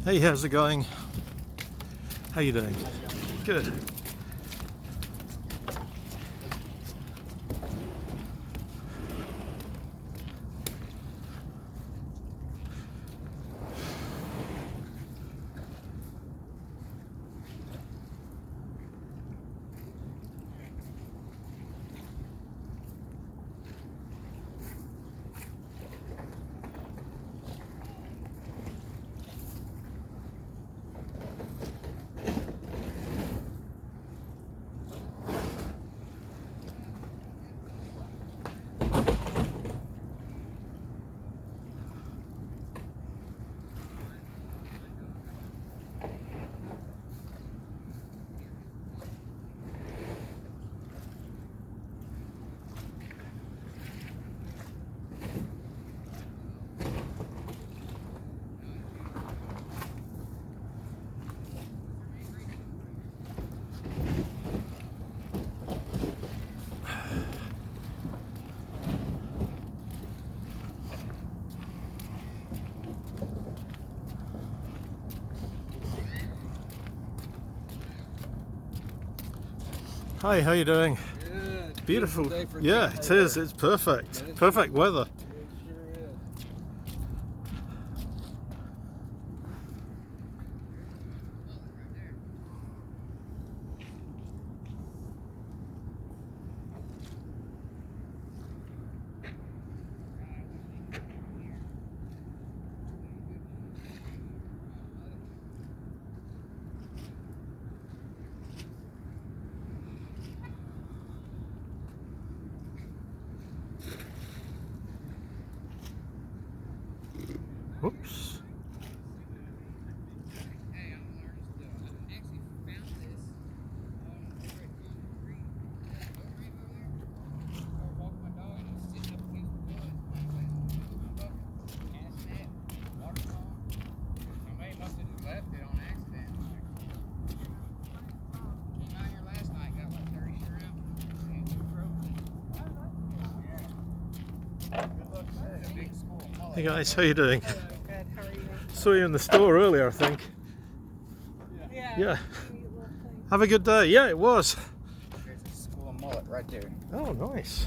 Hey, how's it going? How you doing? Good. Hi, how you doing? Good. Beautiful. Day for Yeah, it is. It's perfect. Perfect weather. It sure is. Whoops. Hey, I'm Ernest. I actually found this on concrete. Right over there. I was walking my dog and it was sitting up against the woods. I was like, cast net, water pump. Somebody must have just left it on accident. Like, came out here last night, got like 30 shrimp and 2 croakers. Yeah. Good luck today. It's a big school. Hey guys, how you doing? Hello, good. How are you? Saw you in the store earlier, I think. Yeah. Have a good day. Yeah, it was. There's a school of mullet right there. Oh, nice.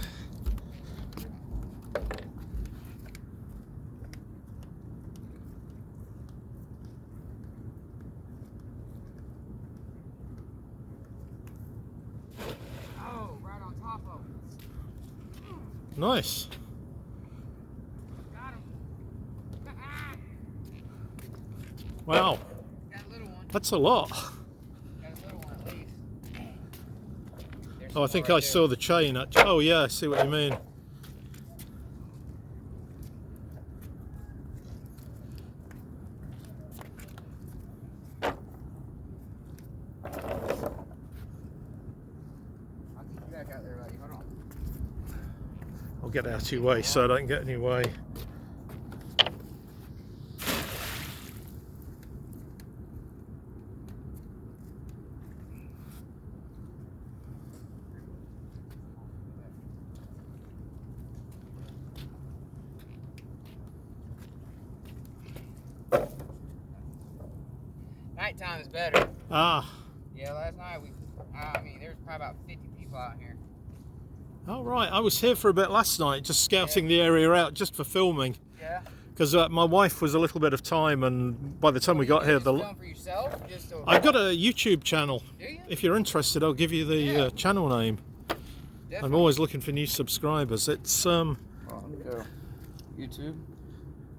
Oh, right on top of it. Nice. Got him. Wow, Got a little one. that's a lot. Got a little one at least. There's Oh, I some think more I right saw the chain. Oh yeah, I see what you mean. I'll keep you back out there, buddy. Hold on. I'll get out of your way so I don't get in your way. Nighttime is better. Ah, Yeah, last night I mean, there was probably about 50 people out here. all right. I was here for a bit last night, just scouting the area out, just for filming. Yeah. Because my wife was a little bit of time, and by the time we got here, Film for yourself? Just to... I've got a YouTube channel. Do you? If you're interested, I'll give you the channel name. Definitely. I'm always looking for new subscribers. It's Oh, let me go. YouTube.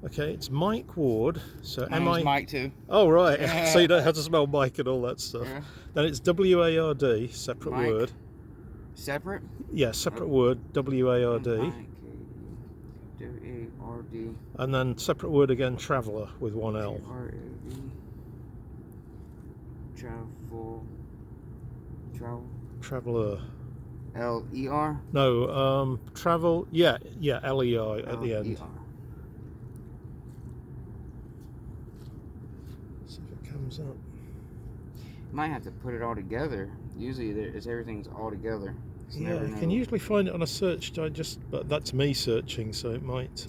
okay. It's Mike Ward. So My name's Mike too. Oh right. So you don't have to spell Mike and all that stuff. Yeah. Then it's WARD, separate Mike. word. Separate? Yeah, separate word. WARD, W-A-R-D. and then separate word again. Traveller with one L. R-A-V. Traveller. L-E-R? No, travel. Yeah, LEI at the end. L-E-R. See if it comes up. Might have to put it all together. Usually everything's all together. So Yeah, you can usually find it on a search. But that's me searching, so it might.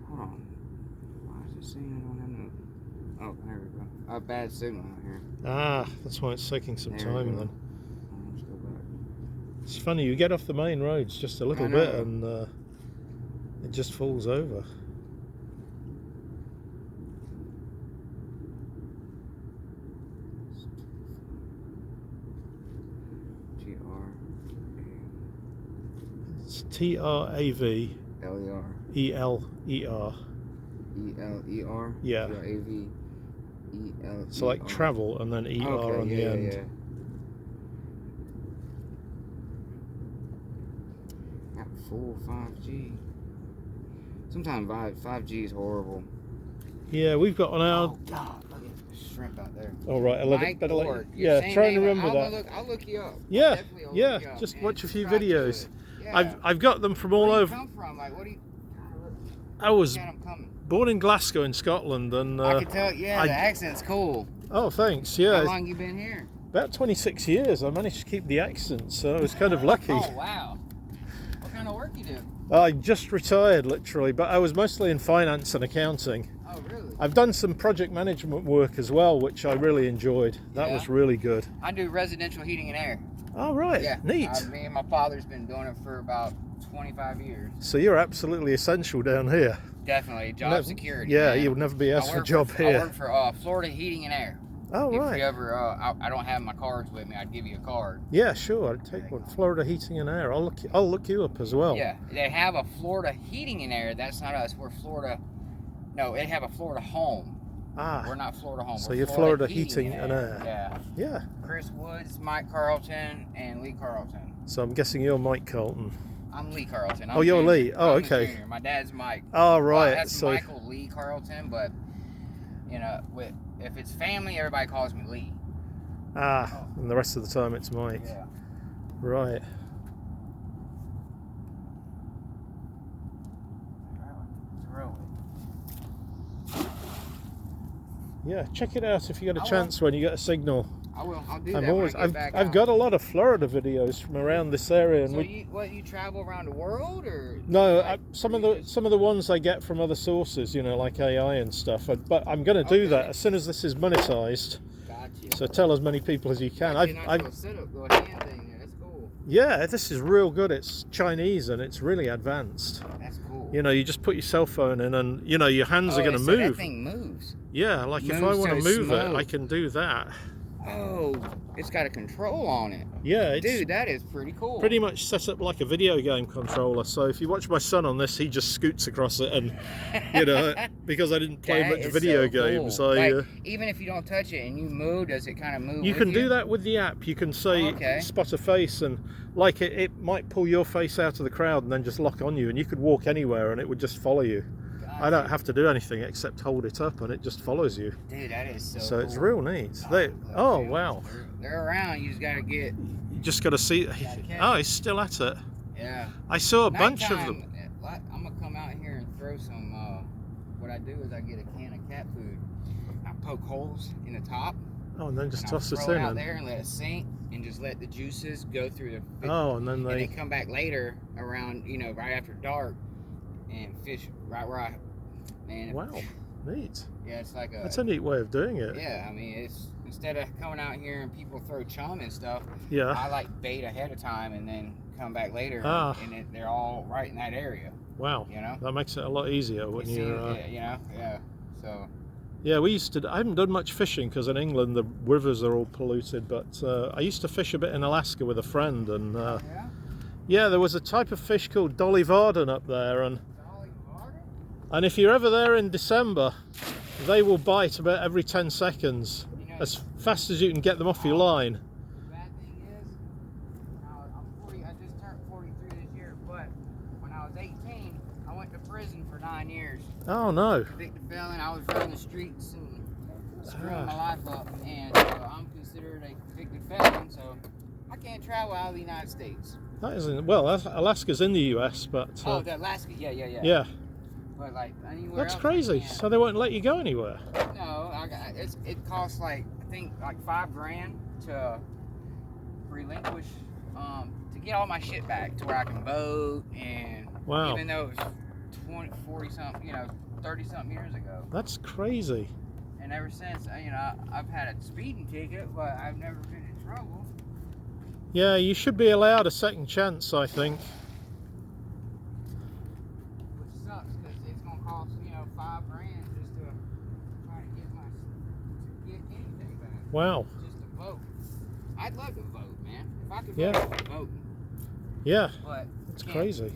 Hold on. Why is it saying I don't have no... Oh, there we go. a bad signal here. Ah, that's why it's taking some There we time go. then. Let's go back. It's funny, you get off the main roads just a little I bit know. and it just falls over. It's T-R-A-V L-E-R. E-L-E-R. E-L-E-R? Yeah. T-R-A-V-E-L-E-R. So like travel and then E-R Okay, on the yeah, end. yeah. Got full 5G. Sometimes 5G is horrible. Yeah, we've got an hour. Oh God, look at the shrimp out there. All right, Mike Lord. Your yeah, same trying to name. remember that. I'll look you up. Yeah, Definitely I'll yeah, look you up, just man. watch a few Subscribe to videos. it. Yeah. I've got them from all Where do you over. come from? Like, what do you? I was Got 'em coming. born in Glasgow in Scotland, and I can tell. Yeah, the I- accent's cool. oh, thanks. How Yeah, long you been here? about 26 years. I managed to keep the accent, so I was kind of lucky. Oh wow. What kind of work you do? I just retired, literally, but I was mostly in finance and accounting. Oh really? I've done some project management work as well, which I really enjoyed. That Yeah? was really good. I do residential heating and air. Oh, right. Yeah. Neat. Me and my father's been doing it for about 25 years. So you're absolutely essential down here. Definitely, job Never- security. Yeah, man. you'll never be asked I for a work job I here. work for Florida Heating and Air. Oh, If you right. ever, I don't have my cards with me. I'd give you a card. Yeah, sure. I'd take one. Florida Heating and Air. I'll look you up as well. Yeah, they have a Florida Heating and Air. That's not us. We're Florida. No, they have a Florida Home. Ah. We're not Florida Home. So We're you're Florida Heating and Air. Yeah. Yeah. Chris Woods, Mike Carlton, and Lee Carlton. So I'm guessing you're Mike Carlton. I'm Lee Carlton. Oh, you're junior. Lee. Oh, I'm the okay. junior. My dad's Mike. Oh, Well, right. that's So Michael Lee Carlton, but if it's family, everybody calls me Lee. and the rest of the time it's Mike. Yeah. Right. Yeah, check it out if you get a I will. chance when you get a signal. I will. I'll do I'm that always when I get back I've out. got a lot of Florida videos from around this area, and So you travel around the world, or no, like, some of the ones I get from other sources, like AI and stuff. But I'm going to do that as soon as this is monetized. Gotcha. So tell as many people as you can. Actually, nice I've little setup, little hand thing there. That's cool. yeah, this is real good. It's Chinese and it's really advanced. That's cool. You just put your cell phone in, and your hands are going to so move. That thing moves. Yeah, like if I Moves want to so move it, smooth. I can do that. Oh, it's got a control on it. Yeah, it's Dude, that is pretty cool. pretty much set up like a video game controller. So if you watch my son on this, he just scoots across it, and because I didn't play That much is video so games, cool. I Like, even if you don't touch it and you move, does it kind of move? you with can do that with the app. You can say Okay. spot a face, and like it might pull your face out of the crowd and then just lock on you, and you could walk anywhere and it would just follow you. I don't have to do anything except hold it up and it just follows you. Dude, that is so. So cool. it's real neat. Oh, Wow. They're around. You just gotta get. You just got to see. catch Oh, he's still at it. Yeah. I saw a bunch of Nighttime, them. I'm gonna come out here and throw some. What I do is I get a can of cat food. I poke holes in the top. Oh, and then just and toss I'll it throw in. it out And, there and let it sink, and just let the juices go through the. oh, and then And they. then come back later around, right after dark, and fish right where I. Man. Wow, neat. Yeah, it's like a. That's a neat way of doing it. Yeah, I mean, it's instead of coming out here and people throw chum and stuff. Yeah. I like bait ahead of time and then come back later, and they're all right in that area. Wow. That makes it a lot easier when You see, you're. yeah. So. Yeah, we used to. I haven't done much fishing because in England the rivers are all polluted. But I used to fish a bit in Alaska with a friend, and Yeah. yeah, there was a type of fish called Dolly Varden up there, and Dolly Varden? if you're ever there in December, they will bite about every 10 seconds, as fast as you can get them off your line. The bad thing is, I'm 40. I just turned 43 this year, but when I was 18, I went to prison for 9 years. Oh no. Convicted felon. I was running the streets and screwing my life up, and I'm considered a convicted felon, so I can't travel out of the United States. That isn't well. Alaska's in the US, but Oh, the Alaska, yeah. yeah, But like anywhere that's else, crazy. I can't. So they won't let you go anywhere. No, it costs like I think like $5,000 to relinquish to get all my shit back to where I can vote, and Wow. even though it was 20, 40 something, 30 something years ago. That's crazy. And ever since, you know, I've had a speeding ticket, but I've never been in trouble. Yeah, you should be allowed a second chance, I think. Which sucks because it's gonna cost, you know, $5 grand just to try to get anything back. Wow. Just to vote. I'd love to vote, man. If I could vote, Yeah. I'd be voting. Yeah. But It's can't. crazy.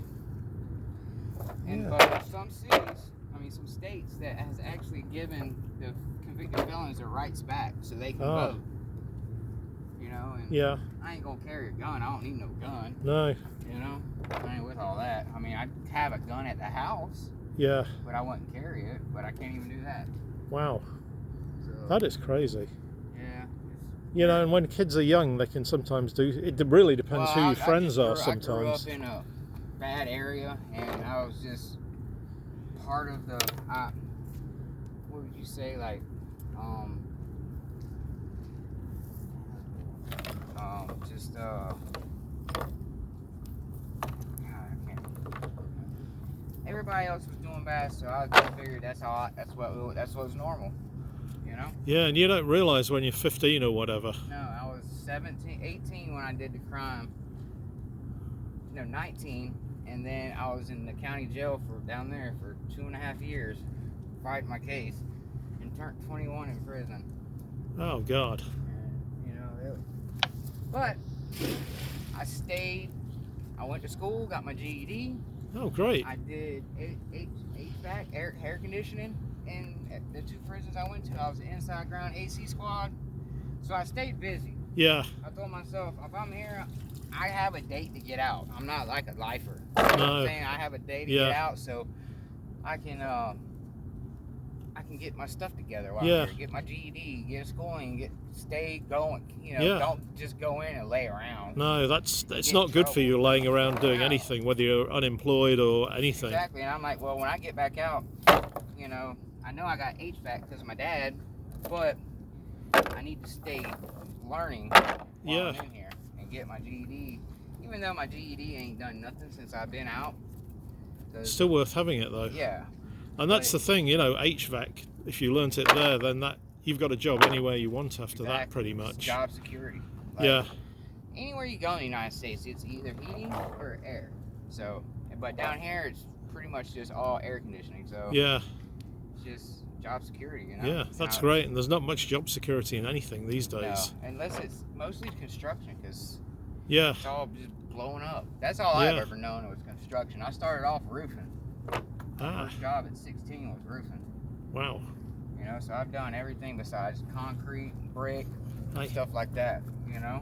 And Yeah. but there's some cities, I mean, some states that has actually given the convicted felons their rights back, so they can vote. You know, and Yeah. I ain't gonna carry a gun. I don't need no gun. No. You know, I ain't with all that. I mean, I have a gun at the house, Yeah. but I wouldn't carry it. But I can't even do that. Wow. So, That is crazy. yeah. You know, and when kids are young, they can sometimes do. It really depends who your friends are I grew sometimes. up in a bad area, and I was just part of the. What would you say, like, God, I can't. Everybody else was doing bad, so I just figured that's what was normal, you know. Yeah, and you don't realise when you're 15 or whatever. No, I was 18 when I did the crime. No, 19, and then I was in the county jail down there for 2.5 years, fighting my case, and turned 21 in prison. Oh God. And, you know, but I stayed. I went to school, got my GED. Oh great. I did HVAC, air conditioning, in the 2 prisons I went to. I was an inside ground AC squad, so I stayed busy. Yeah. I told myself, if I'm here, I have a date to get out. I'm not like a lifer. You know what I'm saying? I have a date to get out, so I can get my stuff together while I'm here. Get my GED, get schooling, stay going. You know, don't just go in and lay around. No, it's not good for you laying around doing anything, whether you're unemployed or anything. Exactly, and I'm like, well, when I get back out, you know I got HVAC because of my dad, but I need to stay learning while I'm in here and get my GED. Even though my GED ain't done nothing since I've been out. It's still worth having it though. Yeah. And that's the thing, you know, HVAC, if you learnt it there, then you've got a job anywhere you want after that, pretty much. It's job security. Like, anywhere you go in the United States, it's either heating or air. So, but down here, it's pretty much just all air conditioning. So it's just job security, you know. Yeah, that's great. And there's not much job security in anything these days. No, unless it's mostly construction, because Yeah. it's all just blowing up. That's all I've ever known was construction. I started off roofing. My first job at 16 was roofing. Wow. You know, so I've done everything besides concrete, brick, stuff like that, you know.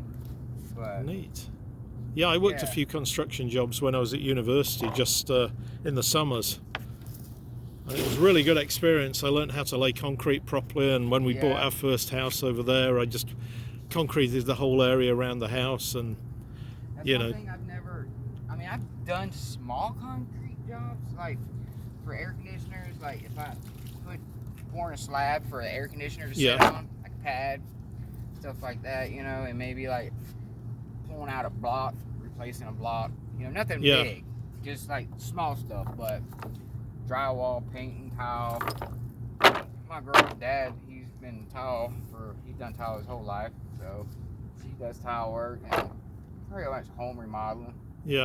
But neat. Yeah, I worked a few construction jobs when I was at university, just in the summers. And it was a really good experience. I learned how to lay concrete properly, and when we bought our first house over there, I just concreted the whole area around the house, and that's one thing I've never. I mean, I've done small concrete jobs, like for air conditioners. Like if I pouring a slab for an air conditioner to sit on, like a pad, stuff like that, you know, and maybe like pulling out a block, replacing a block, you know, nothing big, just like small stuff, but drywall, painting, tile. My girl's dad, he's done tile his whole life, so she does tile work and pretty much home remodeling.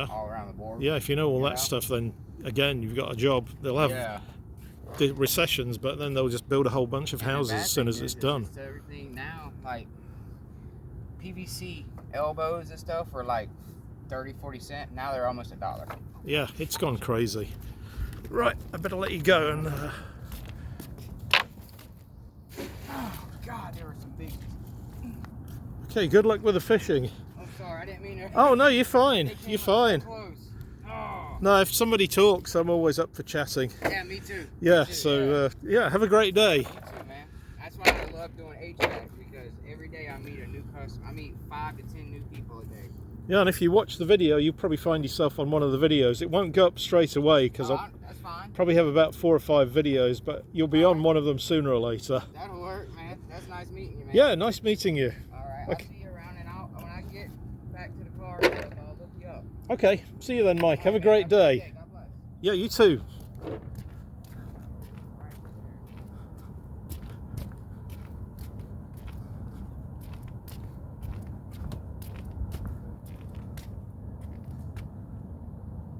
All around the board. Yeah, if you know all that stuff, then again, you've got a job. They'll have the recessions, but then they'll just build a whole bunch of houses as soon as it's done. It's everything now, like PVC elbows and stuff were like 30-40 cents. Now they're almost $1. Yeah, it's gone crazy. Right, I better let you go and oh God, there were some big. Okay, good luck with the fishing. I'm sorry, I didn't mean to. Oh no, you're fine. You're fine. Close. Oh. No, if somebody talks, I'm always up for chatting. Yeah, me too. Yeah, Me too, so have a great day. You too, man. That's why I love doing HVAC, because every day I meet a new customer. I meet 5 to 10 new people a day. Yeah, and if you watch the video, you'll probably find yourself on one of the videos. It won't go up straight away because I'll probably have about 4 or 5 videos, but you'll be on one of them sooner or later. That'll work, man. That's nice meeting you, man. Yeah, nice meeting you. All right, I'll see you around, and when I get back to the car, I'll look you up. Okay, see you then, Mike. Have a great day. God bless. Yeah, you too.